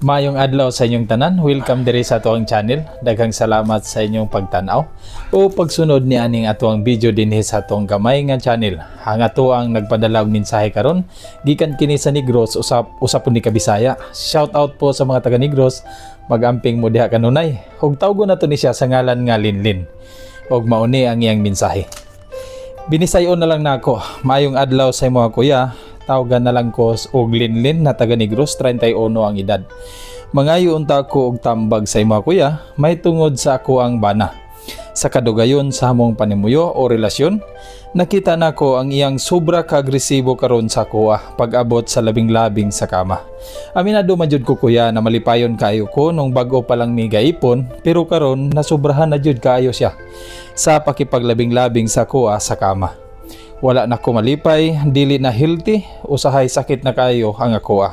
Mayong adlaw sa inyong tanan, welcome diri sa atong channel. Daghang salamat sa inyong pagtan-aw o pagsunod ni aning atong video dinhi sa atong gamay nga channel. Ang ato ang nagpadala og mensahe karon gikan kini sa Negros, usapon ni Kabisaya. Shout out po sa mga taga Negros, magamping mo diha kanunay. Ug tawgon nato ni siya sa ngalan nga Linlin. Ug mauni ang iyang mensahe. Binisayon na lang nako. Mayong adlaw sa mga kuya. Tawagan na lang ko og Linlin na taga Negros, 31 ang edad. Mangayo unta ko og tambag sa mga kuya, may tungod sa ako ang bana. Sa kadugayon sa hamong panimuyo o relasyon, nakita nako ang iyang sobra ka-agresibo karon sa kuha pag-abot sa labing-labing sa kama. Aminado man jud ko kuya na malipayon kayo ko nung bago pa lang mi gaipon, pero karon nasubrahan na jud kaayo siya sa pakipaglabing-labing sa kuha sa kama. Wala na ko malipay, dili na healthy, usahay sakit na kayo ang ako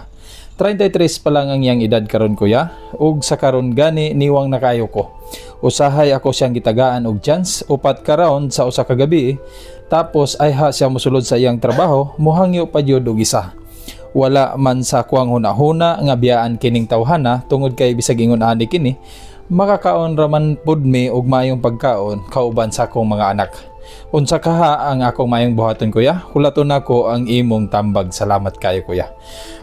33 pa lang ang iyang edad karon kuya, ug sa karon gani niwang na kayo ko. Usahay ako siyang gitagaan og chance, upat ka round sa usa ka gabi, tapos ay siya mosulod sa iyang trabaho, muhangyo pa jud og isa. Wala man sa kuang hunahuna nga biyaan kining tawhana tungod kay bisag ingon ani kini, makakaon raman pud mi og mayong pagkaon kauban sa akong mga anak. Unsa kaha ang akong mayong buhaton kuya? Hulaton nako ang imong tambag. Salamat kayo kuya.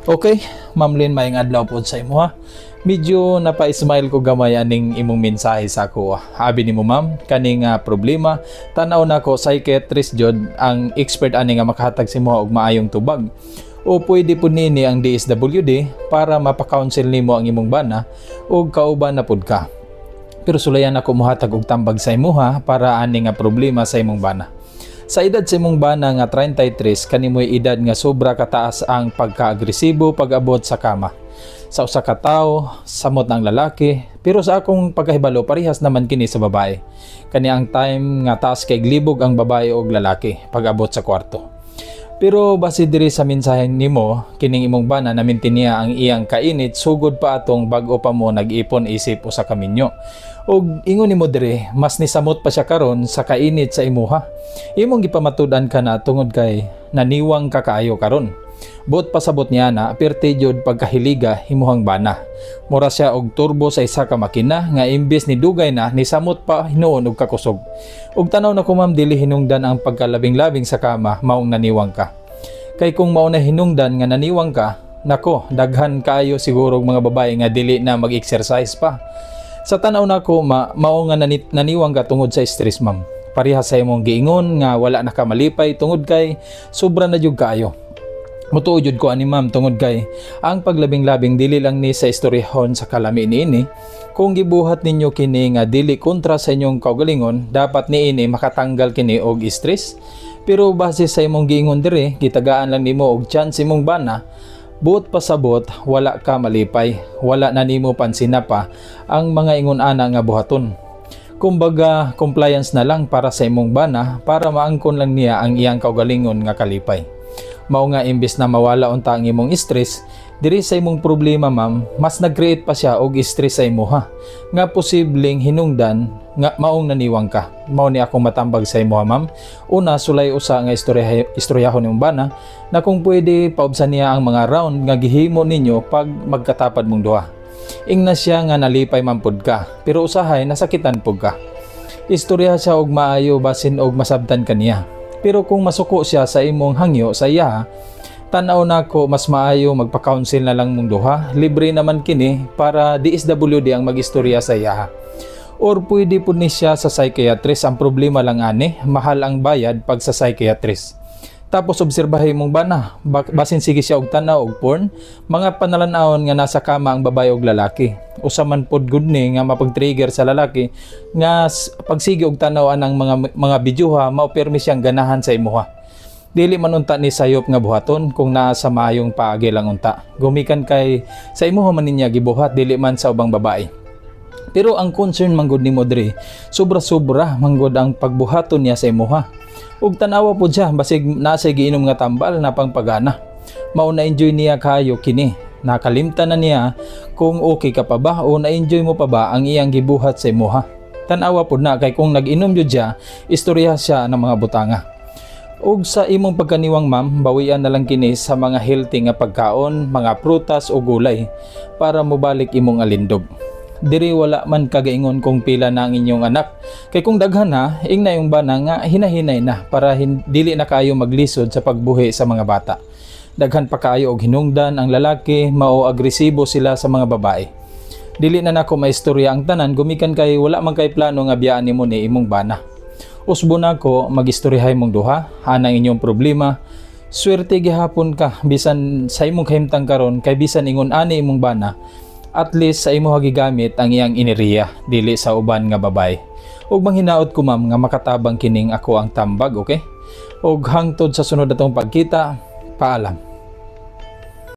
Okay, Ma'am Lynn, mayong adlaw po sa imo ha. Medyo napa-smile ko gamay aning imong mensahe sa ako. Abi nimo ma'am, kaning problema tan-aw nako psychiatrist jud ang expert ani nga makahatag sa imo og maayong tubag. O pwede po nini ang DSWD para mapa-counsel nimo ang imong bana ug kauban na pud ka. Pero sulayan ako muhatag og tambag sa imuha para ani nga problema sa imong bana. Sa edad sa imong bana nga 33, kanimoy edad nga sobra kataas ang pagka-agresibo pag-abot sa kama. Sa usa ka tawo, samot ng lalaki, pero sa akong pagkahibalo parehas naman kini sa babae. Kani ang time nga taas kay glibog ang babae og lalaki pag-abot sa kwarto. Pero base diri sa mensahe nimo, kining imong bana namintin niya ang iyang kainit sugod pa atong bag-o pa mo nag-ipon isip usa ka minyo. Og ingon nimo diri, mas nisamot pa siya karon sa kainit sa imuha. Imong gipamatud-an ka na tungod kay naniwang ka kaayo karon. Buot pasabot niya na perti jud pagkahiliga himuhang bana. Mura siya og turbo sa isa ka makina nga imbes ni dugay na nisamot pa hinuon og kakusog. Og tanaw na ko ma'am dili hinungdan ang pagkalabing-labing sa kama maong naniwang ka. Kay kung mao na hinungdan nga naniwang ka, nako daghan kaayo siguro mga babae nga dili na mag-exercise pa. Sa tanaw nako mao nga naniwang ka tungod sa stress ma'am. Pareha sa imong giingon nga wala na ka malipay tungod kay sobra na jud kaayo. Mutuo jud ko ani ma'am tungod kay ang paglabing-labing dili lang ni sa istoryahon sa kalami niini. Kung gibuhat ninyo kini nga dili kontra sa inyong kaugalingon, dapat niini makatanggal kini og stress. Pero base sa imong giingon diri, gitagaan lang nimo og chance imong bana. Buot pasabot, wala ka malipay, wala na nimo pansina pa ang mga ingon-ana nga buhaton. Kumbaga, compliance na lang para sa imong bana para maangkon lang niya ang iyang kaugalingon nga kalipay. Mao nga imbes na mawala unta ang imong stress, diri sa imong problema ma'am, mas nag-create pa siya og stress sa imuha. Nga posibleng hinungdan nga maong naniwang ka. Mao ni akong matambag sa imuha ma'am. Una, sulay usa nga istoryahon imong bana na kung pwede paubsan niya ang mga round nga gihimo ninyo pag magkatapad mong duha. Ingna siya nga nalipay man pud ka, pero usahay nasakitan pud ka. Istorya siya og maayo basin og masabtan kaniya. Pero kung masuko siya sa imong hangyo sa iya, tanaw nako mas maayo magpa-counsel na lang mong duha. Libre naman kini para DSWD ang mag-istorya sa iya. Or pwede po ni siya sa psychiatrist. Ang problema lang ani, mahal ang bayad pag sa psychiatrist. Tapos obserbahin mong bana, basin sige siya og tanaw og porn, mga panalanaon nga nasa kama ang babae og lalaki. Usa man pod gud ni nga mapag-trigger sa lalaki nga pagsige og tanaw anang mga bidyuha mao permi siyang ganahan sa imuha. Dili man unta ni sayop nga buhaton kung naa sa mayong paagi lang unta. Gumikan kay sa imuha man niya gibuhat dili man sa ubang babae. Pero ang concern man gud nimo diri, sobra-sobra man gud ang pagbuhaton niya sa imuha. Ug tanawa po siya basig nasa giinom nga tambal na pangpagana. Mao na enjoy niya kayo kini. Nakalimtan na niya kung okay ka pa ba o na-enjoy mo pa ba ang iyang gibuhat sa imuha. Tanawa po na kay kung nag-inom jud siya, istorya siya ng mga butanga. Ug sa imong pagkaniwang ma'am, bawian na lang kini sa mga healthy nga pagkaon, mga prutas o gulay para mobalik imong alindog. Diri wala man kagaingon kung pila na ang inyong anak. Kay kung daghan na, ingna yung bana nga hinahinay na para dili na kayo maglisod sa pagbuhi sa mga bata. Daghan pa kayo og hinungdan ang lalaki, mao agresibo sila sa mga babae. Dili na nako maistorya ang tanan, gumikan kay wala man kay plano nga biyaan nimo ni imong bana. Usbo nako magistoryahay mong duha, anang inyong problema. Swerte gihapon ka bisan sa imong kahimtang karon kay bisan ingon ani imong bana. At least sa imo gigamit ang iyang ineriya dili sa uban nga babae. Ug manghinaot ko ma'am nga makatabang kining ako ang tambag, okay? Ug hangtod sa sunod atong pagkita, paalam.